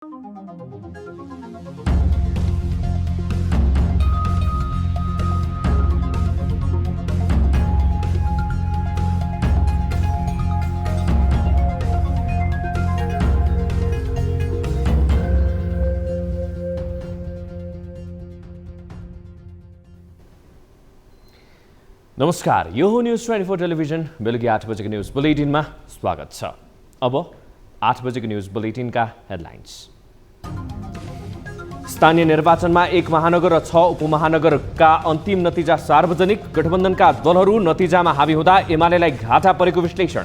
नमस्कार, यो हो न्यूज 24 टेलिभिजन बेलुकी 8 बजेको न्यूज बुलेटिनमा स्वागत छ। अब 8 बजेको न्यूज बुलेटिनका हेडलाइन्स। स्थानीय निर्वाचनमा 1 महानगर र 6 उपमहानगरका अन्तिम नतिजा सार्वजनिक। गठबन्धनका दलहरू नतिजामा हावी हुँदा एमालेलाई घाटा परेको विश्लेषण।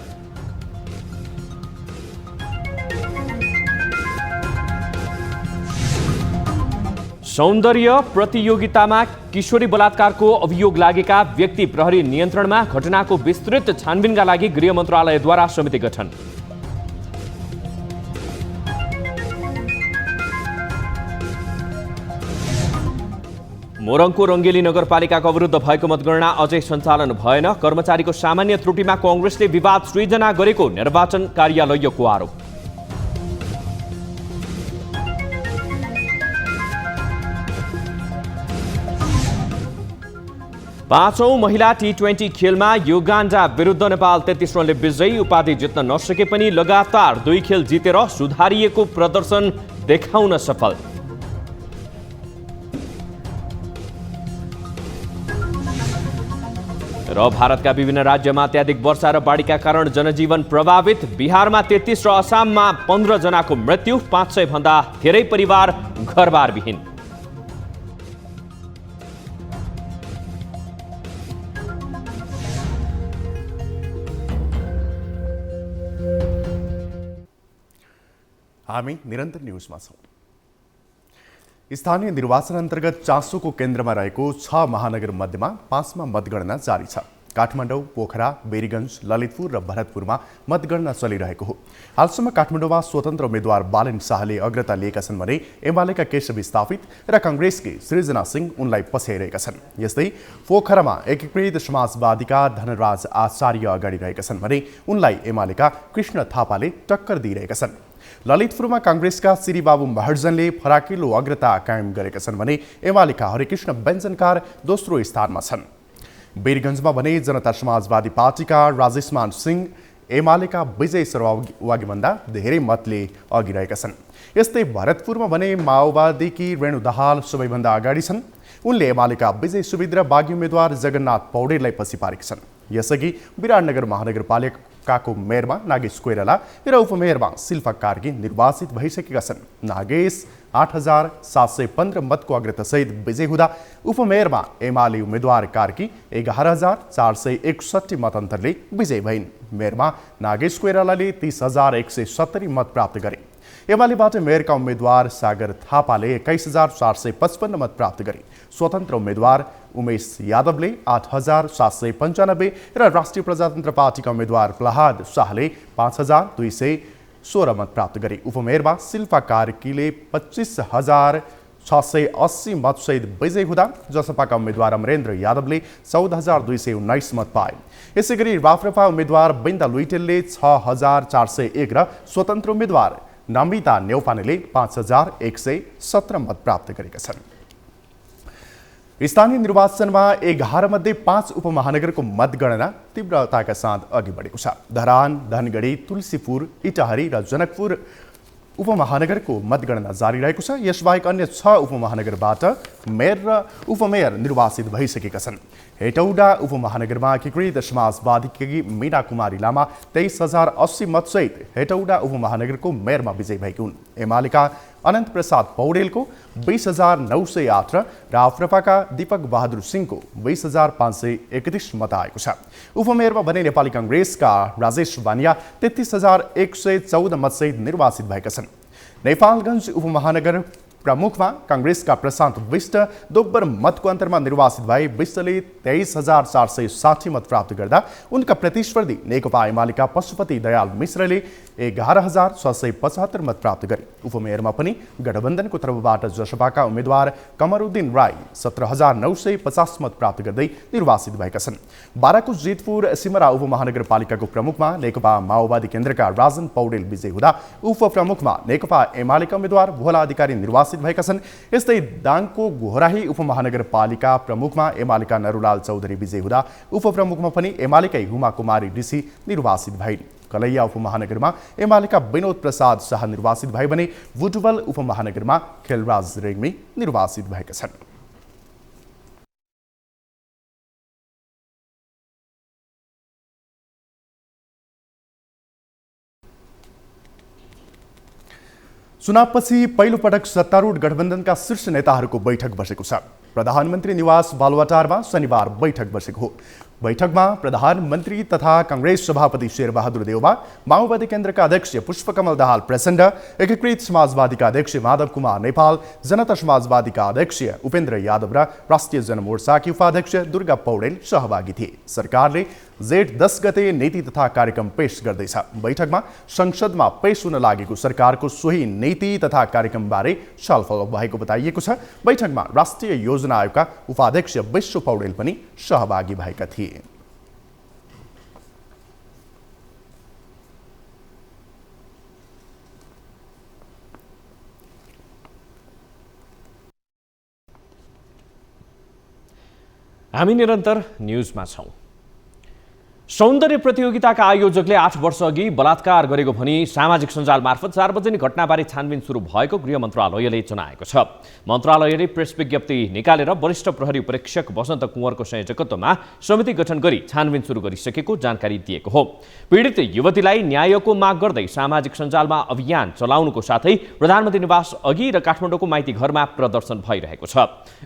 सौन्दर्य प्रतियोगितामा किशोरी बलात्कारको अभियोग लागेका व्यक्ति प्रहरी नियन्त्रणमा। घटनाको विस्तृत छानबिनका लागि गृह मन्त्रालयद्वारा समिति गठन। मोरङको रङ्गेली नगरपालिकाको अवरुद्ध भएको मतगणना अझै सञ्चालन भएन। कर्मचारीको सामान्य त्रुटिमा कांग्रेसले विवाद सृजना गरेको निर्वाचन कार्यालयको आरोप। पाँचौं महिला T20 खेलमा युगान्डा विरुद्ध नेपाल 33 रनले विजयी। उपाधि जित्न नसके पनि लगातार 2 खेल जितेर सुधारिएको प्रदर्शन देखाउन सफल। र भारतका विभिन्न राज्यमा अत्याधिक वर्षा र बाढीका कारण जनजीवन प्रभावित। बिहारमा 33 र असममा 15 जनाको मृत्यु। 500 भन्दा धेरै परिवार घरबारविहीन। हामी निरन्तर न्यूजमा छौं। स्थानीय निर्वाचन अन्तर्गत चासोको केन्द्रमा रहेको 6 महानगर मध्येमा 5 मा मतगणना जारी छ। काठमाडौँ, पोखरा, बेरीगञ्ज, ललितपुर र भरतपुरमा मतगणना चलिरहेको हो। हालसम्म काठमाडौँमा स्वतन्त्र उम्मेद्वार बालेन शाहले अग्रता लिएका छन् भने एमालेका केशव स्थापित र कांग्रेसकी सृजना सिंह उनलाई पछ्याइरहेका छन्। यस्तै पोखरामा एकीकृत समाजवादीका धनराज आचार्य अगाडि रहेका छन् भने उनलाई एमालेका कृष्ण थापाले टक्कर दिइरहेका छन्। ललितपुरमा कांग्रेसका श्रीबाबु महर्जनले फराकिलो अग्रता कायम गरेका छन् भने एमालेका हरिकृष्ण व्यञ्जनकार दोस्रो स्थानमा छन्। बेरगञ्जमा भने जनता समाजवादी पार्टीका राजेशमान सिंह एमालेका विजय सरवागीभन्दा धेरै मतले अघि रहेका छन्। यस्तै भरतपुरमा भने माओवादीकी रेणु दाहाल सबैभन्दा अगाडि छन्। उनले एमालेका विजय सुविद्र बागी उम्मेद्वार जगन्नाथ पौडेललाई पछि पारेका छन्। यसअघि विराटनगर महानगरपालिकाको मेयरमा नागेश कोइराला र उपमेयरमा शिल्पा कार्की निर्वाचित भइसकेका छन्। नागेश 8715 मतको अग्रतासहित विजय हुँदा उपमेयरमा एमाले उम्मेद्वार कार्की 11461 मत अन्तरले विजय भइन्। मेयरमा नागेश कोइरालाले 30170 मत प्राप्त गरे। एमालेबाट मेयरका उम्मेद्वार सागर थापाले 21455 मत प्राप्त गरे। स्वतन्त्र उम्मेद्वार उमेश यादवले 8795 र राष्ट्रिय प्रजातन्त्र पार्टीका उम्मेद्वार प्रहलाद शाहले 5216 मत प्राप्त गरे। उपमेयरमा शिल्पा कार्कीले 25680 मतसहित विजय हुँदा जसपाका उम्मेद्वार अमरेन्द्र यादवले 14219 मत पाए। यसैगरी राप्रपा उम्मेद्वार बिन्दा लुइटेलले 6401 र स्वतन्त्र उम्मेद्वार नमिता नेौपानेले 5117 मत प्राप्त गरेका छन्। स्थानीय निर्वाचनमा 11 मध्ये 5 उपमहानगरको मतगणना तीव्रताका साथ अघि बढेको छ। धरान, धनगढी, तुलसीपुर, इटाहरी र जनकपुर उपमहानगरको मतगणना जारी रहेको छ। यसबाहेक अन्य 6 उपमहानगरबाट मेयर र उपमेयर निर्वाचित भइसकेका छन्। हेटौडा उपमहानगरमा एकीकृत समाजवादीकी मीना कुमारी लामा 23080 मतसहित हेटौडा उपमहानगरको मेयरमा विजयी भएकी हुन्। एमालेका अनन्त प्रसाद पौडेलको 20908 र राप्रपाका दीपक बहादुर सिंहको 20531 मत आएको छ। उपमेयरमा भने नेपाली कांग्रेसका राजेश वानिया 33114 मतसहित निर्वाचित भएका छन्। नेपालगञ्ज उपमहानगर प्रमुखमा कांग्रेसका प्रशान्त विष्ट दोब्बर मतको अन्तरमा निर्वाचित भए। विष्टले 23,460 मत प्राप्त गर्दा उनका प्रतिस्पर्धी नेकपा एमालेका पशुपति दयाल मिश्रले 11,675 मत प्राप्त गरे। उपमेयरमा पनि गठबन्धनको तर्फबाट जसपाका उम्मेद्वार कमरुद्दिन राई 17,950 मत प्राप्त गर्दै निर्वाचित भएका छन्। बाराको जितपुर सिमरा उपमहानगरपालिकाको प्रमुखमा नेकपा माओवादी केन्द्रका राजन पौडेल विजयी हुँदा उपप्रमुखमा नेकपा एमालेका उम्मेद्वार भोला अधिकारी निर्वाचित भएका छन्। यस्तै दाङको गोहराही उपमहानगरपालिका प्रमुखमा एमालेका नरुलाल चौधरी विजयी हुँदा उपप्रमुखमा पनि एमालेकै हुमा कुमारी ऋषि निर्वाचित भइन्। कलैया उपमहानगरमा एमालेका विनोद प्रसाद शाह निर्वाचित भए भने बुटवल उपमहानगरमा खेलराज रेग्मी निर्वाचित भएका छन्। चुनावपछि पहिलो पटक सत्तारूढ गठबन्धनका शीर्ष नेताहरूको बैठक बसेको छ। प्रधानमन्त्री निवास बालुवाटारमा शनिबार बैठक बसेको हो। बैठकमा प्रधानमन्त्री तथा कांग्रेस सभापति शेरबहादुर देउवा, माओवादी केन्द्रका अध्यक्ष पुष्पकमल दाहाल प्रचण्ड, एकीकृत समाजवादीका अध्यक्ष माधव कुमार नेपाल, जनता समाजवादीका अध्यक्ष उपेन्द्र यादव र राष्ट्रिय जनमोर्चाकी उपाध्यक्ष दुर्गा पौडेल सहभागी थिए। सरकारले जेठ 10 गते नीति तथा कार्यक्रम पेश गर्दैछ। बैठकमा संसदमा पेश हुन लागेको सरकारको सोही नीति तथा कार्यक्रमबारे छलफल भएको बताइएको छ। बैठकमा राष्ट्रिय योजना आयोगका उपाध्यक्ष विश्व पौडेल पनि सहभागी भएका थिए। हामी निरन्तर न्यूजमा छौं। सौन्दर्य प्रतियोगिताका आयोजकले 8 वर्ष अघि बलात्कार गरेको भनी सामाजिक सञ्जाल मार्फत सार्वजनिक घटनाबारे छानबिन सुरु भएको गृह मन्त्रालयले जनाएको छ। मन्त्रालयले प्रेस विज्ञप्ति निकालेर वरिष्ठ प्रहरी परीक्षक वसन्त कुँवरको संयोजकत्वमा समिति गठन गरी छानबिन सुरु गरिसकेको जानकारी दिएको हो। पीडित युवतीलाई न्यायको माग गर्दै सामाजिक सञ्जालमा अभियान चलाउनुको साथै प्रधानमन्त्री निवास अघि र काठमाडौँको माइती घरमा प्रदर्शन भइरहेको छ।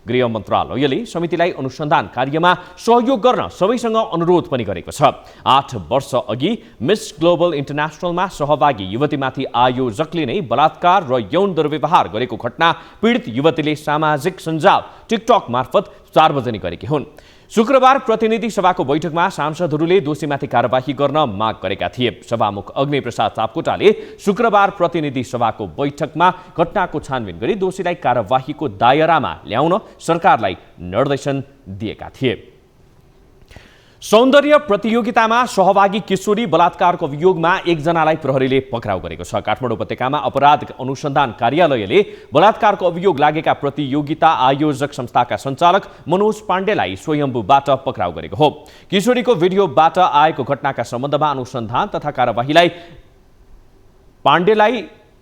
गृह मन्त्रालयले समितिलाई अनुसन्धान कार्यमा सहयोग गर्न सबैसँग अनुरोध पनि गरेको छ। 8 वर्ष अघि मिस ग्लोबल इन्टरनेसनलमा सहभागी युवतीमाथि आयोजकले नै बलात्कार र यौन दुर्व्यवहार गरेको घटना पीडित युवतीले सामाजिक सञ्जाल टिकटक मार्फत सार्वजनिक गरेकी हुन्। शुक्रबार प्रतिनिधि सभाको बैठकमा सांसदहरूले दोषीमाथि कार्यवाही गर्न माग गरेका थिए। सभामुख अग्निप्रसाद सापकोटाले शुक्रबार प्रतिनिधि सभाको बैठकमा घटनाको छानबिन गरी दोषीलाई कार्यवाहीको दायरामा ल्याउन सरकारलाई निर्देशन दिएका थिए। सौन्दर्य प्रतियोगितामा सहभागी किशोरी बलात्कारको अभियोगमा एकजनालाई प्रहरीले पक्राउ गरेको छ। काठमाडौँ उपत्यकामा अपराध अनुसन्धान कार्यालयले बलात्कारको अभियोग लागेका प्रतियोगिता आयोजक संस्थाका सञ्चालक मनोज पाण्डेलाई स्वयम्भूबाट पक्राउ गरेको हो। किशोरीको भिडियोबाट आएको घटनाका सम्बन्धमा अनुसन्धान तथा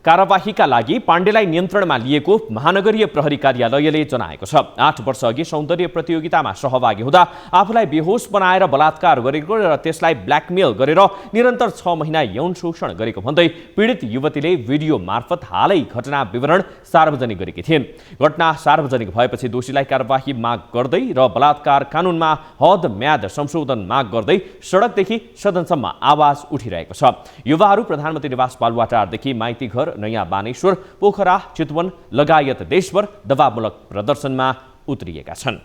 कार्यवाहीका लागि पाण्डेलाई नियन्त्रणमा लिएको महानगरीय प्रहरी कार्यालयले जनाएको छ। 8 वर्ष अघि सौन्दर्य प्रतियोगितामा सहभागी हुँदा आफूलाई बेहोस बनाएर बलात्कार गरेको र त्यसलाई ब्ल्याकमेल गरेर निरन्तर 6 महिना यौन शोषण गरेको भन्दै पीडित युवतीले भिडियो मार्फत हालै घटना विवरण सार्वजनिक गरेकी थिइन्। घटना सार्वजनिक भएपछि दोषीलाई कार्यवाही माग गर्दै र बलात्कार कानुनमा हद म्याद संशोधन माग गर्दै सडकदेखि सदनसम्म आवाज उठिरहेको छ। युवाहरू प्रधानमन्त्री निवास बालुवाटारदेखि माइती घर, नयाँ बानेश्वर, पोखरा, चितवन लगायत देशभर दबावमूलक प्रदर्शनमा उत्रिएका छन्।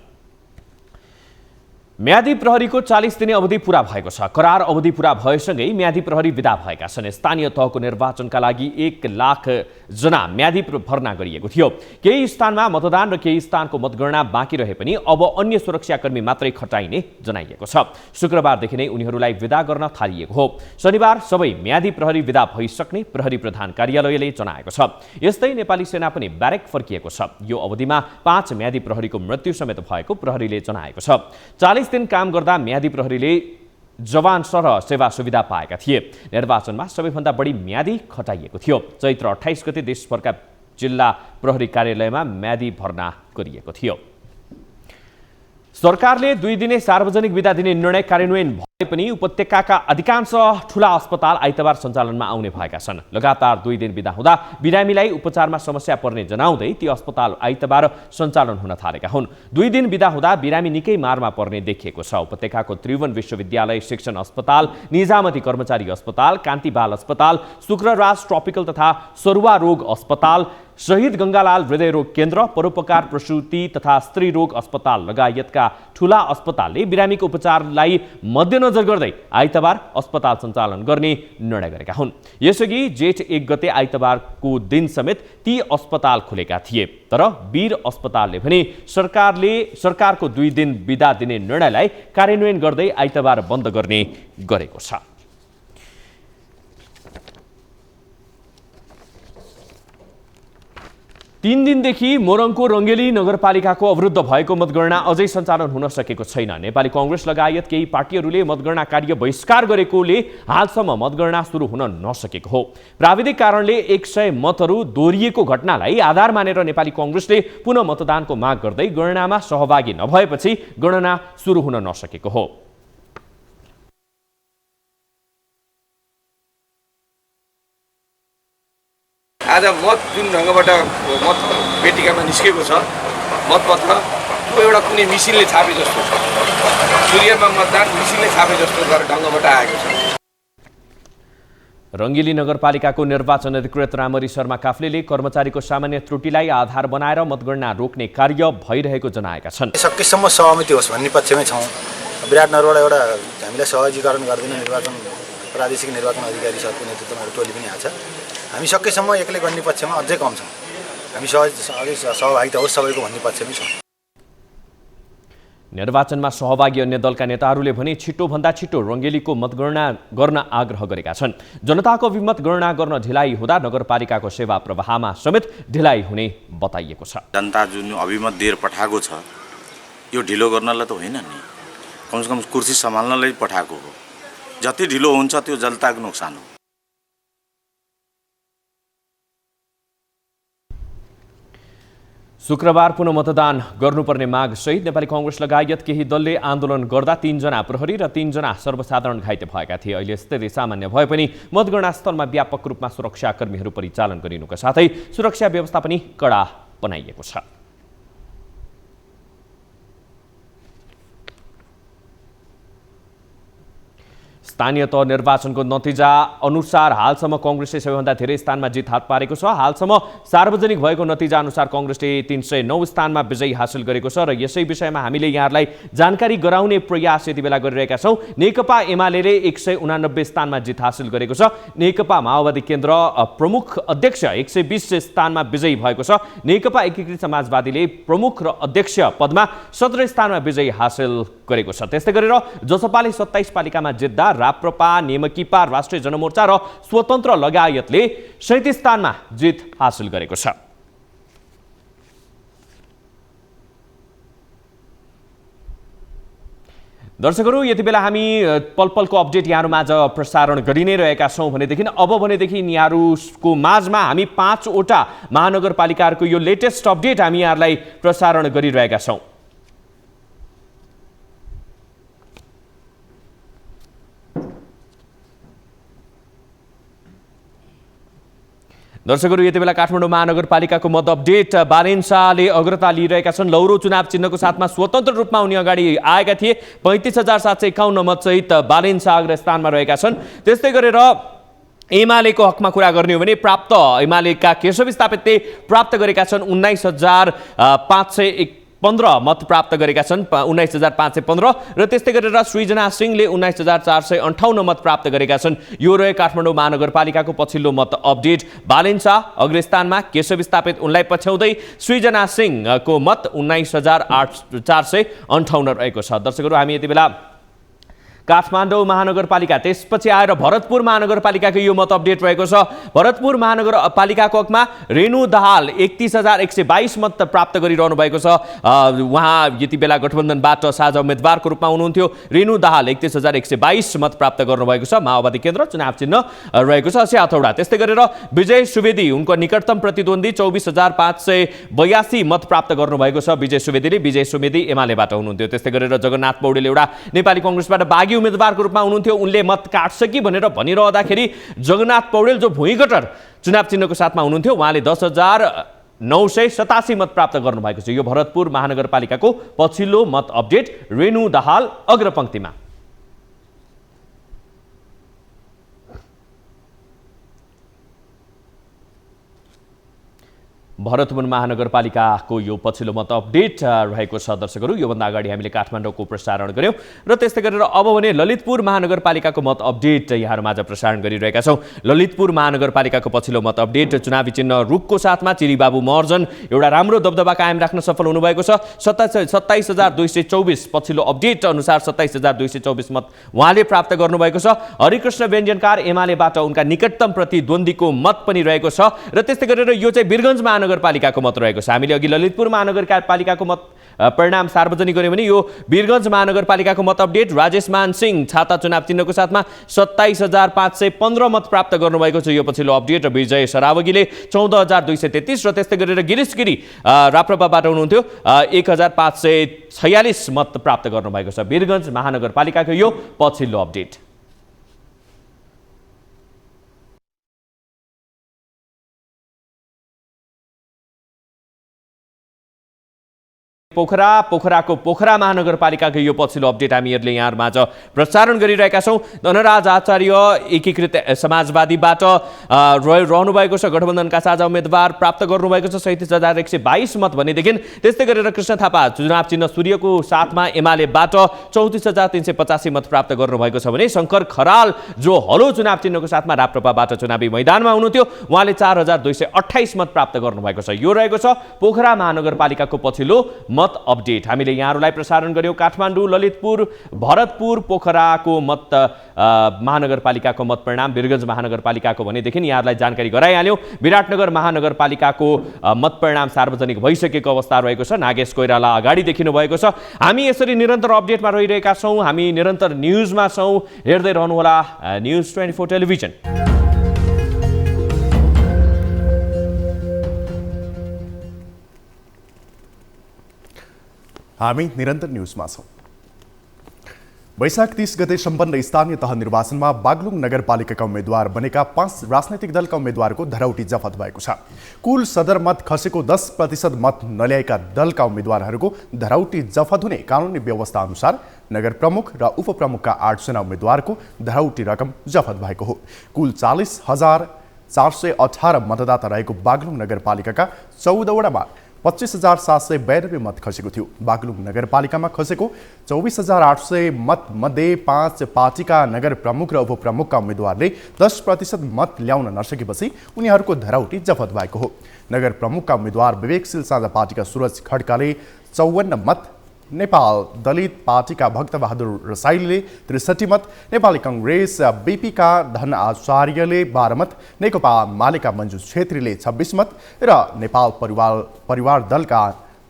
म्यादी प्रहरीको 40 दिने अवधि पूरा भएको छ। करार अवधि पूरा भएसँगै म्यादी प्रहरी विदा भएका छन्। स्थानीय तहको निर्वाचनका लागि 1 लाख जना म्यादी भर्ना गरिएको थियो। केही स्थानमा मतदान र केही स्थानको मतगणना बाँकी रहे पनि अब अन्य सुरक्षाकर्मी मात्रै खटाइने जनाइएको छ। शुक्रबारदेखि नै उनीहरूलाई विदा गर्न थालिएको हो। शनिबार सबै म्यादी प्रहरी विदा भइसक्ने प्रहरी प्रधान कार्यालयले जनाएको छ। यस्तै नेपाली सेना पनि ब्यारेक फर्किएको छ। यो अवधिमा 5 म्यादी प्रहरीको मृत्यु समेत भएको प्रहरीले जनाएको छ। 40 दिन काम गर्दा म्यादी प्रहरीले जवान सरह सेवा सुविधा पाएका थिए। निर्वाचनमा सबैभन्दा बढी म्यादी खटाइएको थियो। चैत्र 28 गते देशभरका जिल्ला प्रहरी कार्यालयमा म्यादी भर्ना गरिएको थियो। सरकारले 2 दिने सार्वजनिक बिदा दिने निर्णय कार्यान्वयन पनि उपत्यकाका अधिकांश ठूला अस्पताल आइतबार सञ्चालनमा आउने भएका छन्। लगातार 2 दिन बिदा हुँदा बिरामीलाई उपचारमा समस्या पर्ने जनाउँदै ती अस्पताल आइतबार सञ्चालन हुन थालेका हुन्। 2 दिन बिदा हुँदा बिरामी निकै मारमा पर्ने देखिएको छ। उपत्यकाको त्रिभुवन विश्वविद्यालय शिक्षण अस्पताल, निजामती कर्मचारी अस्पताल, कान्ति बाल अस्पताल, शुक्रराज ट्रपिकल तथा सरुवा रोग अस्पताल, शहीद गङ्गालाल हृदयरोग केन्द्र, परोपकार प्रसूति तथा स्त्री रोग अस्पताल लगायतका ठूला अस्पतालले बिरामीको उपचारलाई मध्यनजर गर्दै आइतबार अस्पताल सञ्चालन गर्ने निर्णय गरेका हुन्। यसअघि जेठ 1 गते आइतबारको दिन समेत ती अस्पताल खुलेका थिए, तर वीर अस्पतालले भने सरकारको 2 दिन बिदा दिने निर्णयलाई कार्यान्वयन गर्दै आइतबार बन्द गर्ने गरेको छ। 3 दिनदेखि मोरङको रङ्गेली नगरपालिकाको अवरुद्ध भएको मतगणना अझै सञ्चालन हुन सकेको छैन। नेपाली कांग्रेस लगायत केही पार्टीहरूले मतगणना कार्य बहिष्कार गरेकोले हालसम्म मतगणना सुरु हुन नसकेको हो। प्राविधिक कारणले 100 मतहरू दोहोरिएको घटनालाई आधार मानेर नेपाली कांग्रेसले पुनः मतदानको माग गर्दै गणनामा सहभागी नभएपछि गणना सुरु हुन नसकेको हो। आज मत जुन ढङ्गबाट मत पेटिकामा निस्केको छ मतपत्र त्यो एउटा कुनै मिसिनले छापे जस्तो छ, कुरियरमा मतदान मिसिनले छापे जस्तो गरेर ढङ्गबाट आएको छ। रङ्गेली नगरपालिकाको निर्वाचन अधिकृत रामरी शर्मा काफ्लेले कर्मचारीको सामान्य त्रुटिलाई आधार बनाएर मतगणना रोक्ने कार्य भइरहेको जनाएका छन्। सकेसम्म सहमति होस् भन्ने पक्षमै छौँ। विराटनगरबाट एउटा हामीलाई सहजीकरण गर्दैन निर्वाचन प्रादेशिक निर्वाचन अधिकारी सरको नेतृत्वमा टोली पनि आएको छ। हामी सकेसम्म एक्लै गर्ने पक्षमा अझै कम छौँ। हामी सहभागिता होस् सबैको भन्ने पक्षमै छौँ। निर्वाचनमा सहभागी अन्य दलका नेताहरूले भने छिटोभन्दा छिटो रङ्गेलीको मतगणना गर्न आग्रह गरेका छन्। जनताको अभिमत गणना गर्न ढिलाइ हुँदा नगरपालिकाको सेवा प्रवाहमा समेत ढिलाइ हुने बताइएको छ। जनता जुन अभिमत दिएर पठाएको छ यो ढिलो गर्नलाई त होइन नि, कमसेकम कुर्सी सम्हाल्नलाई पठाएको हो। जति ढिलो हुन्छ त्यो जनताको नोक्सान हो। शुक्रबार पुनः मतदान गर्नुपर्ने माग सहित नेपाली कांग्रेस लगायत केही दलले आन्दोलन गर्दा 3 जना प्रहरी र 3 जना सर्वसाधारण घाइते भएका थिए। अहिले स्थिति सामान्य भए पनि मतगणना स्थलमा व्यापक रूपमा सुरक्षाकर्मीहरू परिचालन गरिनुका साथै सुरक्षा व्यवस्था पनि कडा बनाइएको छ। स्थानीय तह निर्वाचनको नतिजा अनुसार हालसम्म कांग्रेसले सबैभन्दा धेरै स्थानमा जित हात पारेको छ। हालसम्म सार्वजनिक भएको नतिजा अनुसार कांग्रेसले 309 स्थानमा विजय हासिल गरेको छ र यसै विषयमा हामीले यहाँलाई जानकारी गराउने प्रयास यति बेला गरिरहेका छौं। नेकपा एमालेले 189 स्थानमा जित हासिल गरेको छ। नेकपा माओवादी केन्द्र प्रमुख अध्यक्ष 120 स्थानमा विजयी भएको छ। नेकपा एकीकृत समाजवादीले प्रमुख र अध्यक्ष पदमा 17 स्थानमा विजय हासिल गरेको छ। त्यस्तै गरेर जसपाले 27 पालिकामा जित्दा राप्रपा, नेमकीपा, राष्ट्रिय जनमोर्चा र स्वतन्त्र लगायतले 37 स्थानमा जित हासिल गरेको छ। दर्शकहरू, यति बेला हामी पलपलको अपडेट यहाँहरूमाझ प्रसारण गरि नै रहेका छौँ भनेदेखि यहाँहरूको माझमा हामी 5 वटा महानगरपालिकाहरूको यो लेटेस्ट अपडेट हामी यहाँहरूलाई प्रसारण गरिरहेका छौँ। दर्शकहरू, यति बेला काठमाडौँ महानगरपालिकाको मत अपडेट बालेन्साले अग्रता लिइरहेका छन्। लौरो चुनाव चिन्हको साथमा स्वतन्त्र रूपमा उनी अगाडि आएका थिए। 35,751 मतसहित बालेन्सा अग्र स्थानमा रहेका छन्। त्यस्तै गरेर एमालेको हकमा कुरा गर्ने हो भने एमालेका केशव स्थापितले प्राप्त गरेका छन् 19,515 मत प्राप्त गरेका छन्, 19,515 र त्यस्तै गरेर सृजना सिंहले 19,458 मत प्राप्त गरेका छन्। यो रहे काठमाडौँ महानगरपालिकाको पछिल्लो मत अपडेट। बालेन्सा अग्रस्थानमा, केशव स्थापित उनलाई पछ्याउँदै सृजना सिंहको मत 19,458 रहेको छ। दर्शकहरू, हामी यति बेला काठमाडौँ महानगरपालिका त्यसपछि आएर भरतपुर महानगरपालिकाको यो मत अपडेट रहेको छ। भरतपुर महानगरपालिकाको हकमा रेणु दाहाल 31,122 मत प्राप्त गरिरहनु भएको छ। उहाँ यति बेला गठबन्धनबाट साझा उम्मेदवारको रूपमा हुनुहुन्थ्यो। रेणु दाहाल 31,122 मत प्राप्त गर्नुभएको छ। माओवादी केन्द्र चुनाव चिन्ह रहेको छ 80 हथौडा। त्यस्तै गरेर विजय सुवेदी उनको निकटतम प्रतिद्वन्दी 24,582 मत प्राप्त गर्नुभएको छ। विजय सुवेदी एमालेबाट हुनुहुन्थ्यो। त्यस्तै गरेर जगन्नाथ पौडेल एउटा नेपाली कांग्रेसबाट बागी उम्मेदवारको रूपमा हुनुहुन्थ्यो। उनले मत काट्छ कि भनेर भनिरहँदाखेरि जगन्नाथ पौडेल जो भुइँकटर चुनाव चिन्हको साथमा हुनुहुन्थ्यो, उहाँले 10,987 मत प्राप्त गर्नुभएको छ। यो भरतपुर महानगरपालिकाको पछिल्लो मत अपडेट। रेणु दाहाल अग्रपङ्क्तिमा। भरतपुर महानगरपालिकाको यो पछिल्लो मत अपडेट रहेको छ। दर्शकहरू, योभन्दा अगाडि हामीले काठमाडौँको प्रसारण गऱ्यौँ र त्यस्तै गरेर अब भने ललितपुर महानगरपालिकाको मत अपडेट यहाँहरूमाझ प्रसारण गरिरहेका छौँ। ललितपुर महानगरपालिकाको पछिल्लो मत अपडेट। चुनावी चिन्ह रुखको साथमा चिरीबाबु महर्जन एउटा राम्रो दबदबा कायम राख्न सफल हुनुभएको छ। 27,224 पछिल्लो अपडेट अनुसार 27,224 मत उहाँले प्राप्त गर्नुभएको छ। हरिकृष्ण व्यञ्जनकार एमालेबाट उनका निकटतम प्रतिद्वन्द्वीको मत पनि रहेको छ र त्यस्तै गरेर यो चाहिँ वीरगञ्ज महानगरपालिकाको मत रहेको छ। हामीले अघि ललितपुर महानगरपालिकाको मत परिणाम सार्वजनिक गर्यौँ भने यो वीरगञ्ज महानगरपालिकाको मत अपडेट। राजेश मान सिंह छाता चुनाव चिन्हको साथमा 27,515 मत प्राप्त गर्नुभएको छ। यो पछिल्लो अपडेट। विजय सरावगीले 14,233 र त्यस्तै गरेर गिरीश गिरी राप्रपाबाट हुनुहुन्थ्यो, 1,546 मत प्राप्त गर्नुभएको छ। वीरगञ्ज महानगरपालिकाको यो पछिल्लो अपडेट। पोखराको पोखरा महानगरपालिकाको यो पछिल्लो अपडेट हामीहरूले यहाँहरूमाझ प्रसारण गरिरहेका छौँ। धनराज आचार्य एकीकृत समाजवादीबाट रहनुभएको छ। गठबन्धनका साझा उम्मेदवार प्राप्त गर्नुभएको छ 37,122 मत भनेदेखि त्यस्तै गरेर कृष्ण थापा चुनाव चिन्ह सूर्यको साथमा एमालेबाट 34,385 मत प्राप्त गर्नुभएको छ भने शङ्कर खराल जो हलो चुनाव चिन्हको साथमा राप्रपाबाट चुनावी मैदानमा हुनुहुन्थ्यो, उहाँले 4,228 मत प्राप्त गर्नुभएको छ। यो रहेको छ पोखरा महानगरपालिकाको पछिल्लो मत अपडेट। हामीले यहाँहरूलाई प्रसारण गर्यौँ काठमाडौँ, ललितपुर, भरतपुर, पोखराको मत महानगरपालिकाको मत परिणाम। वीरगञ्ज महानगरपालिकाको भनेदेखि यहाँहरूलाई जानकारी गराइहाल्यौँ। विराटनगर महानगरपालिकाको मत परिणाम सार्वजनिक भइसकेको अवस्था रहेको छ। नागेश कोइराला अगाडि देखिनु भएको छ। हामी यसरी निरन्तर अपडेटमा रहिरहेका छौँ। हामी निरन्तर न्युजमा छौँ। हेर्दै रहनुहोला न्युज 24 टेलिभिजन। हामी निरन्तर न्युजमा छौँ। वैशाख 30 गते सम्पन्न स्थानीय तह निर्वाचनमा बागलुङ नगरपालिकाका उम्मेद्वार बनेका 5 राजनैतिक दलका उम्मेद्वारको धरौटी जफत भएको छ। कुल सदर मत खसेको 10% मत नल्याएका दलका उम्मेद्वारहरूको धरौटी जफत हुने कानुनी व्यवस्था अनुसार नगर प्रमुख र उपप्रमुखका 8 जना उम्मेद्वारको धरौटी रकम जफत भएको हो। कुल 40,418 मतदाता रहेको बागलुङ नगरपालिकाका 14 वडामा 25,792 मत खसेको थियो। बागलुङ नगरपालिकामा खसेको 24,800 मत मध्ये 5 पार्टीका नगर प्रमुख र उपप्रमुखका उम्मेद्वारले 10% मत ल्याउन नसकेपछि उनीहरूको धरौटी जफत भएको हो। नगर प्रमुखका उम्मेद्वार विवेकशील साझा पार्टीका सूरज खड्काले 54 मत, नेपाल दलित पार्टीका भक्तबहादुर रसाइलीले 63 मत, नेपाली कांग्रेस बीपीका धन आचार्यले 12 मत, नेकपा मालेका मञ्जु छेत्रीले 26 मत र नेपाल परिवार दलका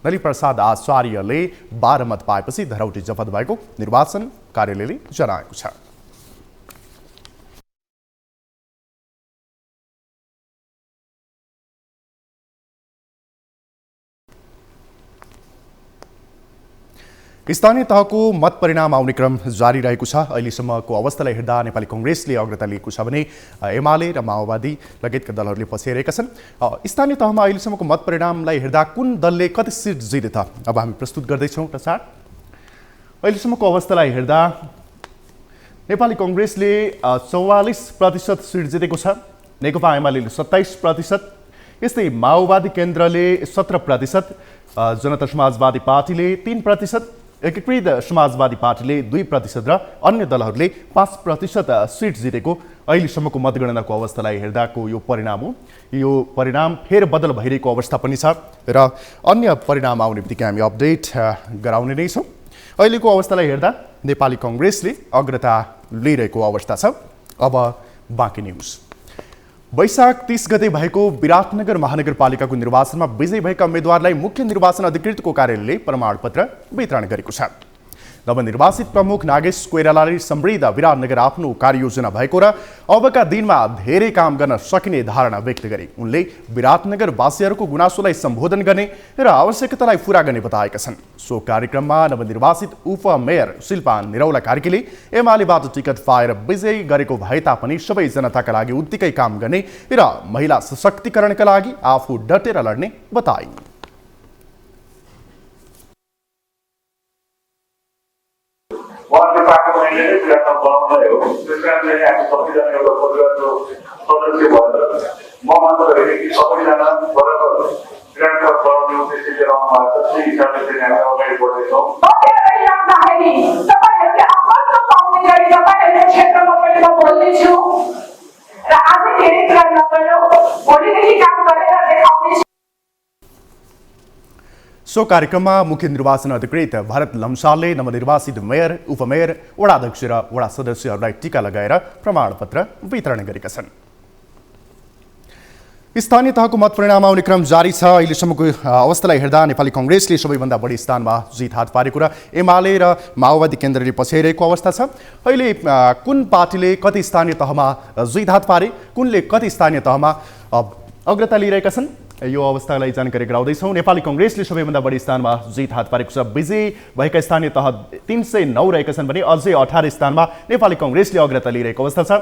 नलिप्रसाद आचार्यले 12 मत पाएपछि धरौटी जफत भएको निर्वाचन कार्यालयले जनाएको छ। स्थानीय तहको मत परिणाम आउने क्रम जारी रहेको छ। अहिलेसम्मको अवस्थालाई हेर्दा नेपाली कांग्रेसले अग्रता लिएको छ भने एमाले र माओवादी लगायतका दलहरूले पछ्याइरहेका छन्। स्थानीय तहमा अहिलेसम्मको मत परिणामलाई हेर्दा कुन दलले कति सिट जिते त अब हामी प्रस्तुत गर्दैछौँ प्रसार। अहिलेसम्मको अवस्थालाई हेर्दा नेपाली कांग्रेसले 44% सिट जितेको छ, नेकपा एमाले 27%, यस्तै माओवादी केन्द्रले 17%, जनता समाजवादी पार्टीले 3%, एकीकृत समाजवादी पार्टीले 2% र अन्य दलहरूले 5% सिट जितेको अहिलेसम्मको मतगणनाको अवस्थालाई हेर्दाको यो परिणाम हो। यो परिणाम फेरबदल भइरहेको अवस्था पनि छ र अन्य परिणाम आउने बित्तिकै हामी अपडेट गराउने नै छौँ। अहिलेको अवस्थालाई हेर्दा नेपाली कांग्रेसले अग्रता लिइरहेको अवस्था छ। अब बाँकी न्युज। वैशाख 30 गते भएको विराटनगर महानगरपालिकाको निर्वाचनमा विजयी भएका उम्मेद्वारलाई मुख्य निर्वाचन अधिकृतको कार्यालयले प्रमाणपत्र वितरण गरेको छ। नवनिर्वाचित प्रमुख नागेश कोइरालाले समृद्ध विराटनगर आफ्नो कार्ययोजना भएको र अबका दिनमा धेरै काम गर्न सकिने धारणा व्यक्त गरे। उनले विराटनगरवासीहरूको गुनासोलाई सम्बोधन गर्ने र आवश्यकतालाई पूरा गर्ने बताएका छन्। सो कार्यक्रममा नवनिर्वाचित उपमेयर शिल्पा निरौला कार्कीले एमालेबाट टिकट पाएर विजयी गरेको भए तापनि सबै जनताका लागि उत्तिकै काम गर्ने र महिला सशक्तिकरणका लागि आफू डटेर लड्ने बताइन्। उहाँको पार्टीले नै विराटमा बनाउनै हो। त्यस कारणले हामी सबैजना एउटा परिवारको सदस्य भएर म मात्र होइन कि सबैजना बराबर विराटमा बनाउने उद्देश्य लिएर आउनुभएको छ। त्यही हिसाबले चाहिँ हामी अगाडि बढ्दैछौँ। तपाईँहरूले आफ्नो पाउने गरी तपाईँहरूको क्षेत्रमा पनि म बोल्दैछु र आज धेरै कुरा नगर्नु भोलिदेखि काम गरेर देखाउनेछु। सो कार्यक्रममा मुख्य निर्वाचन अधिकृत भरत लम्सालले नवनिर्वाचित मेयर, उपमेयर, वडाध्यक्ष र वडा सदस्यहरूलाई टीका लगाएर प्रमाणपत्र वितरण गरेका छन्। स्थानीय तहको मत परिणाम आउने क्रम जारी छ। अहिलेसम्मको अवस्थालाई हेर्दा नेपाली कङ्ग्रेसले सबैभन्दा बढी स्थानमा जित हात पारेको र एमाले र माओवादी केन्द्रले पछ्याइरहेको अवस्था छ। अहिले कुन पार्टीले कति स्थानीय तहमा जित हात पारे, कुनले कति स्थानीय तहमा अग्रता लिइरहेका छन्, यो अवस्थालाई जानकारी गराउँदैछौँ। नेपाली कङ्ग्रेसले सबैभन्दा बढी स्थानमा जित हात पारेको छ। विजयी भएका स्थानीय तह 309 रहेका छन् भने अझै 18 स्थानमा नेपाली कङ्ग्रेसले अग्रता लिइरहेको अवस्था छ।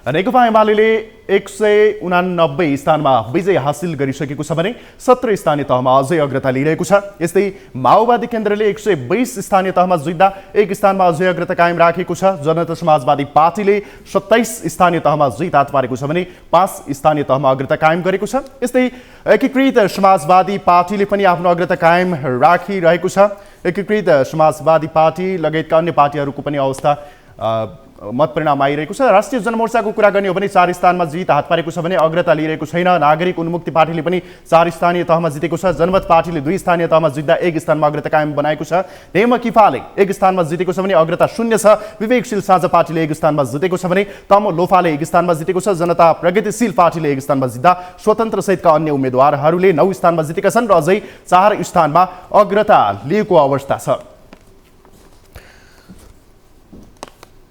नेकपा एमाले 189 स्थानमा विजय हासिल गरिसकेको छ भने 17 स्थानीय तहमा अझै अग्रता लिइरहेको छ। यस्तै माओवादी केन्द्रले 120 स्थानीय तहमा जित्दा 1 स्थानमा अझै अग्रता कायम राखेको छ। जनता समाजवादी पार्टीले 27 स्थानीय तहमा जित हात पारेको छ भने 5 स्थानीय तहमा अग्रता कायम गरेको छ। यस्तै एकीकृत समाजवादी पार्टीले पनि आफ्नो अग्रता कायम राखिरहेको छ। एकीकृत समाजवादी पार्टी लगायतका अन्य पार्टीहरूको पनि अवस्था मत परिणाम आइरहेको छ। राष्ट्रिय जनमोर्चाको कुरा गर्ने हो भने 4 स्थानमा जित हात पारेको छ भने अग्रता लिइरहेको छैन। नागरिक उन्मुक्ति पार्टीले पनि 4 स्थानीय तहमा जितेको छ। जनमत पार्टीले 2 स्थानीय तहमा जित्दा 1 स्थानमा अग्रता कायम बनाएको छ। नेमकिफाले 1 स्थानमा जितेको छ भने अग्रता 0 छ। विवेकशील साझा पार्टीले 1 स्थानमा जितेको छ भने तमो लोफाले 1 स्थानमा जितेको छ। जनता प्रगतिशील पार्टीले 1 स्थानमा जित्दा स्वतन्त्र सहितका अन्य उम्मेदवारहरूले 9 स्थानमा जितेका छन् र अझै 4 स्थानमा अग्रता लिएको अवस्था छ।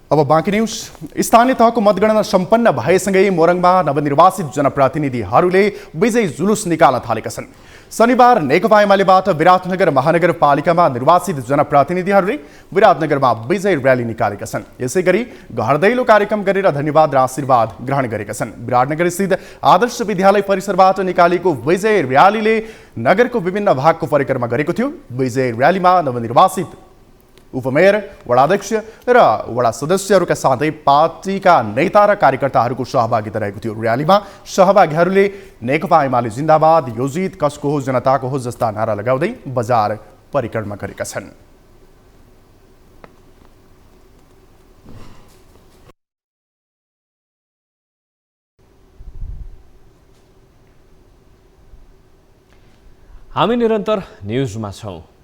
अब बाँकी न्यूज। स्थानीय तहको मतगणना सम्पन्न भएसँगै मोरङमा नवनिर्वाचित जनप्रतिनिधिहरूले विजय जुलुस निकाल्न थालेका छन्। शनिबार नेकपा एमालेबाट विराटनगर महानगरपालिकामा निर्वाचित जनप्रतिनिधिहरूले विराटनगरमा विजय र्याली निकालेका छन्। यसैगरी घर दैलो कार्यक्रम गरेर धन्यवाद र आशीर्वाद ग्रहण गरेका छन्। विराटनगर स्थित आदर्श विद्यालय परिसरबाट निकालेको विजय र्यालीले नगरको विभिन्न भागको परिक्रमा गरेको थियो। विजय र्यालीमा नवनिर्वाचित उपमेयर, वडाध्यक्ष र वडा सदस्यहरूका साथै पार्टीका नेता र कार्यकर्ताहरूको सहभागिता रहेको थियो। र्यालीमा सहभागीहरूले नेकपा एमाले जिन्दाबाद, यो जित कसको हो, जनताको हो जस्ता नारा लगाउँदै बजार परिक्रमा गरेका छन्। हामी निरन्तर न्युजमा छौँ।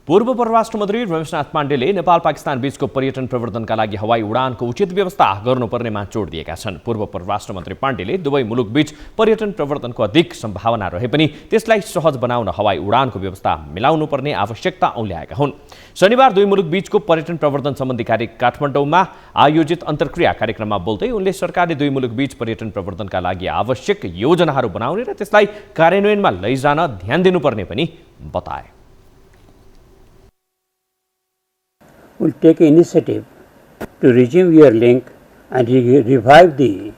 पूर्व परराष्ट्र मन्त्री रमेशनाथ पाण्डेले नेपाल पाकिस्तान बीचको पर्यटन प्रवर्धनका लागि हवाई उडानको उचित व्यवस्था गर्नुपर्नेमा जोड दिएका छन्। पूर्व परराष्ट्र मन्त्री पाण्डेले दुवै मुलुकबीच पर्यटन प्रवर्धनको अधिक सम्भावना रहे पनि त्यसलाई सहज बनाउन हवाई उडानको व्यवस्था मिलाउनुपर्ने आवश्यकता औल्याएका हुन्। शनिबार दुई मुलुकबीचको पर्यटन प्रवर्धन सम्बन्धी काठमाडौँमा आयोजित अन्तर्क्रिया कार्यक्रममा बोल्दै उनले सरकारले दुई मुलुकबीच पर्यटन प्रवर्धनका लागि आवश्यक योजनाहरू बनाउने र त्यसलाई कार्यान्वयनमा लैजान ध्यान दिनुपर्ने पनि बताए। Will take initiative to resume your link and revive the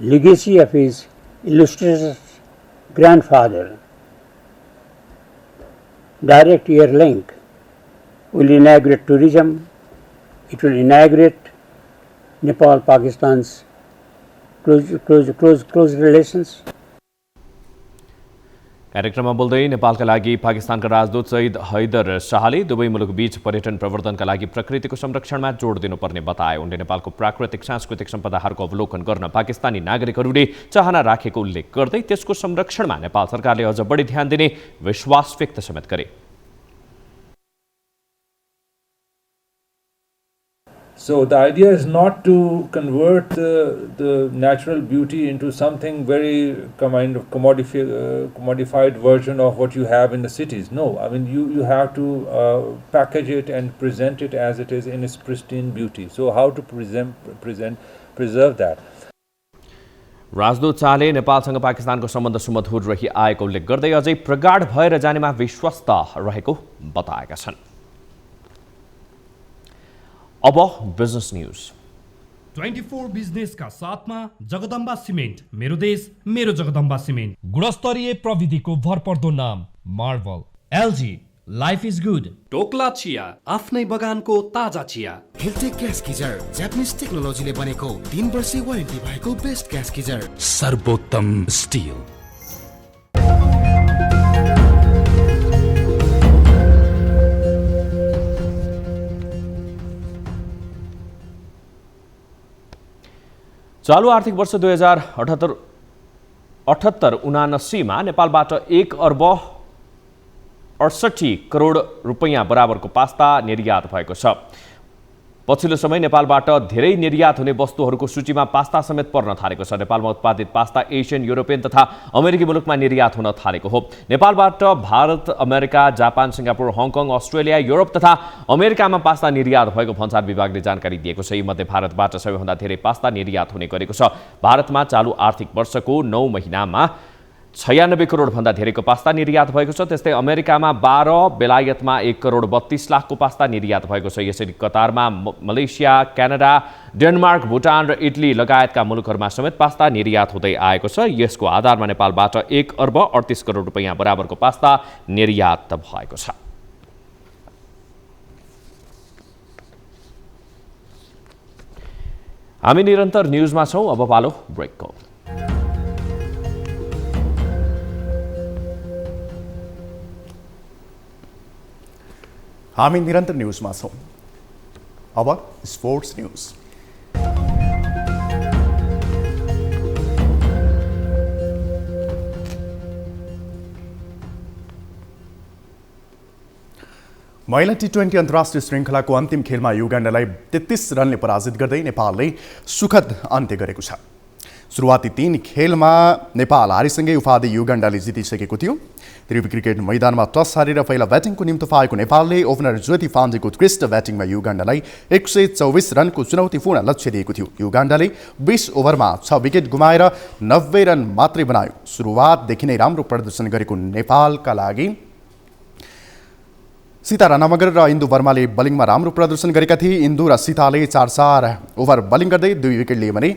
legacy of his illustrious grandfather. Direct air link will inaugurate tourism. It will inaugurate Nepal-Pakistan's close relations. कार्यक्रममा बोल्दै नेपालका लागि पाकिस्तानका राजदूत सैयद हैदर शाहले दुवै मुलुकबीच पर्यटन प्रवर्धनका लागि प्रकृतिको संरक्षणमा जोड दिनुपर्ने बताए। उनले नेपालको प्राकृतिक सांस्कृतिक सम्पदाहरूको अवलोकन गर्न पाकिस्तानी नागरिकहरूले चाहना राखेको उल्लेख गर्दै त्यसको संरक्षणमा नेपाल सरकारले अझ बढी ध्यान दिने विश्वास व्यक्त समेत गरे। So the idea is not to convert the natural beauty into something very kind of commodified version of what you have in the cities. No, I mean you have to package it and present it as it is in its pristine beauty. So how to preserve that? राजदूत शाहले नेपालसँग पाकिस्तानको सम्बन्ध सुमधुर रही आएको उल्लेख गर्दै अझै प्रगाढ भएर जानेमा विश्वस्त रहेको बताएका छन्। अब बिजनेस न्यूज 24 बिजनेस का साथमा जगदम्बा सिमेन्ट, मेरो देश मेरो जगदम्बा सिमेन्ट, गुणस्तरीय प्रविधिको भरपर्दो नाम marble, LG, life is good, Tokla चिया, आफ्नै बगानको ताजा चिया, हिलटेक ग्यास गिजर, जापानिज टेक्नोलोजीले बनेको 3 वर्षे वारेन्टी भएको बेस्ट ग्यास गिजर, सर्वोत्तम स्टिल। चालू आर्थिक वर्ष 2078-79 नेपालबाट 1 अर्ब 68 करोड रुपैयाँ बराबरको पास्ता निर्यात भएको छ। पछिल्लो समय नेपालबाट धेरै निर्यात हुने वस्तुहरूको सूचीमा पास्ता समेत पर्न थालेको छ। नेपालमा उत्पादित पास्ता एसियन, युरोपियन तथा अमेरिकी मुलुकमा निर्यात हुन थालेको हो। नेपालबाट Bharat, America, Japan, Singapore, Hong Kong, Australia, Europe तथा अमेरिकामा पास्ता निर्यात भएको भन्सार विभागले जानकारी दिएको छ। यीमध्ये भारतबाट सबैभन्दा धेरै पास्ता निर्यात हुने गरेको छ। भारतमा चालू आर्थिक वर्षको 9 महिनामा 96 करोडभन्दा धेरैको पास्ता निर्यात भएको छ। त्यस्तै अमेरिकामा 12, बेलायतमा 1 करोड 32 लाखको पास्ता निर्यात भएको छ। यसरी कतारमा, मलेसिया, क्यानाडा, डेनमार्क, भुटान र इटली लगायतका मुलुकहरूमा समेत पास्ता निर्यात हुँदै आएको छ। यसको आधारमा नेपालबाट 1 अर्ब 38 करोड रुपैयाँ बराबरको पास्ता निर्यात भएको छ। हामी निरन्तर न्युजमा छौँ। अब पालो ब्रेकको। हामी निरन्तर न्युजमा छौँ। अब स्पोर्ट्स न्युज। महिला टी20 अन्तर्राष्ट्रिय श्रृङ्खलाको अन्तिम खेलमा युगान्डालाई 33 रनले पराजित गर्दै नेपालले सुखद अन्त्य गरेको छ। सुरुवाती 3 खेलमा नेपाल हारीसँगै उपाधि युगान्डाले जितिसकेको थियो। त्रिवी क्रिकेट मैदानमा टस हारेर पहिला ब्याटिङको निम्तो पाएको नेपालले ओपनर ज्योति पाण्डेको उत्कृष्ट ब्याटिङमा युगान्डालाई 124 रनको चुनौतीपूर्ण लक्ष्य दिएको थियो। युगान्डाले 20 ओभरमा 6 विकेट गुमाएर 90 रन मात्रै बनायो। सुरुवातदेखि नै राम्रो प्रदर्शन गरेको नेपालका लागि सीता राणामगर र इन्दु वर्माले बलिङमा राम्रो प्रदर्शन गरेका थिए। इन्दु र सीताले 4 ओभर बलिङ गर्दै 2 विकेट लिए भने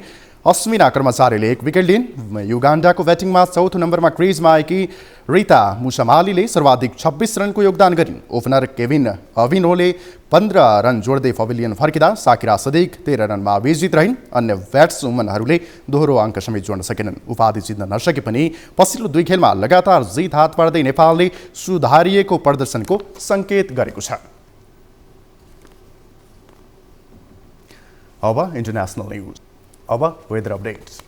अश्विना कर्मचारीले 1 विकेट लिइन्। युगान्डाको ब्याटिङमा चौथो नम्बरमा क्रिजमा आएकी रिता मुसामालीले सर्वाधिक 26 रनको योगदान गरिन्। ओपनर केभिन अभिनोले 15 रन जोड्दै पवेलियन फर्किँदा साकिरा सदिक 13 रनमा विजित रहिन्। अन्य ब्याट्समनहरूले दोहोरो अङ्क समेत जोड्न सकेनन्। उपाधि जित्न नसके पनि पछिल्लो 2 खेलमा लगातार जित हात पार्दै नेपालले सुधारिएको प्रदर्शनको सङ्केत गरेको छ। अब इन्टरनेसनल न्युज। अब वेदर अपडेट्स।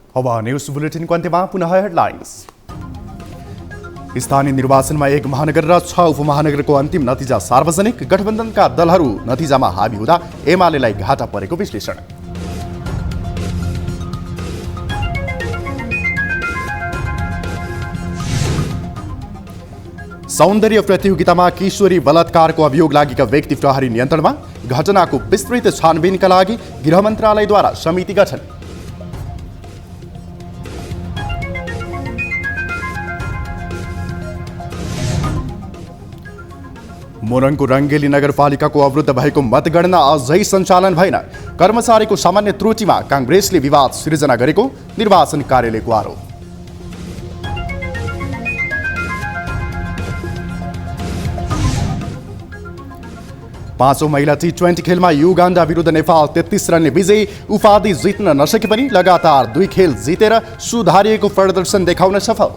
अब न्युज बुलेटिनको अन्त्यमा पुनः हेडलाइन्स। स्थानीय निर्वाचनमा 1 महानगर र 6 उपमहानगरको अन्तिम नतिजा सार्वजनिक। गठबन्धनका दलहरू नतिजामा हावी हुँदा एमालेलाई घाटा परेको विश्लेषण। सौन्दर्य प्रतियोगितामा किशोरी बलात्कारको अभियोग लागेका व्यक्ति प्रहरी नियन्त्रणमा। घटनाको विस्तृत छानबिनका लागि गृह मन्त्रालयद्वारा समिति गठन। मोरङको रङ्गेली नगरपालिकाको अवरुद्ध भएको मतगणना अझै सञ्चालन भएन। कर्मचारीको सामान्य त्रुटिमा काङ्ग्रेसले विवाद सिर्जना गरेको निर्वाचन कार्यालयको आरोप। पाँचौं महिला T20 खेलमा युगान्डा विरुद्ध नेपाल 33 रनले विजयी। उपाधि जित्न नसके पनि लगातार 2 खेल जितेर सुधारिएको प्रदर्शन देखाउन सफल।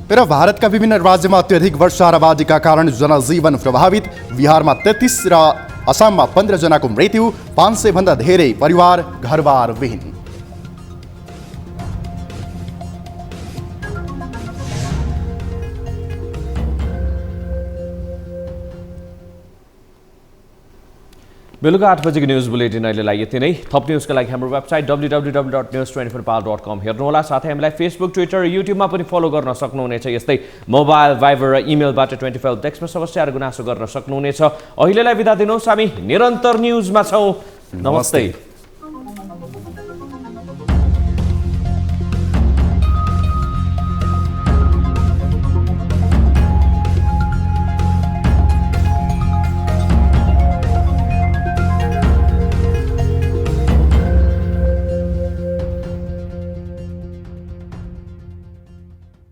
र भारतका विभिन्न राज्यमा अत्यधिक वर्षा र बाढीका कारण जनजीवन प्रभावित। बिहारमा 33 र असममा 15 जनाको मृत्यु। 500 भन्दा धेरै परिवार घरबार विहीन। बेलुका 8 बजेको न्युज बुलेटिन अहिलेलाई यति नै। थप न्युजका लागि हाम्रो वेबसाइट www.news24nepal.com हेर्नुहोला। साथै हामीलाई फेसबुक, ट्विटर र युट्युबमा पनि फलो गर्न सक्नुहुनेछ। यस्तै मोबाइल, भाइबर र इमेलबाट 25 डेस्कमा समस्या र गुनासो गर्न सक्नुहुनेछ। अहिलेलाई बिदा दिनुहोस्। हामी निरन्तर न्युजमा छौँ। नमस्ते।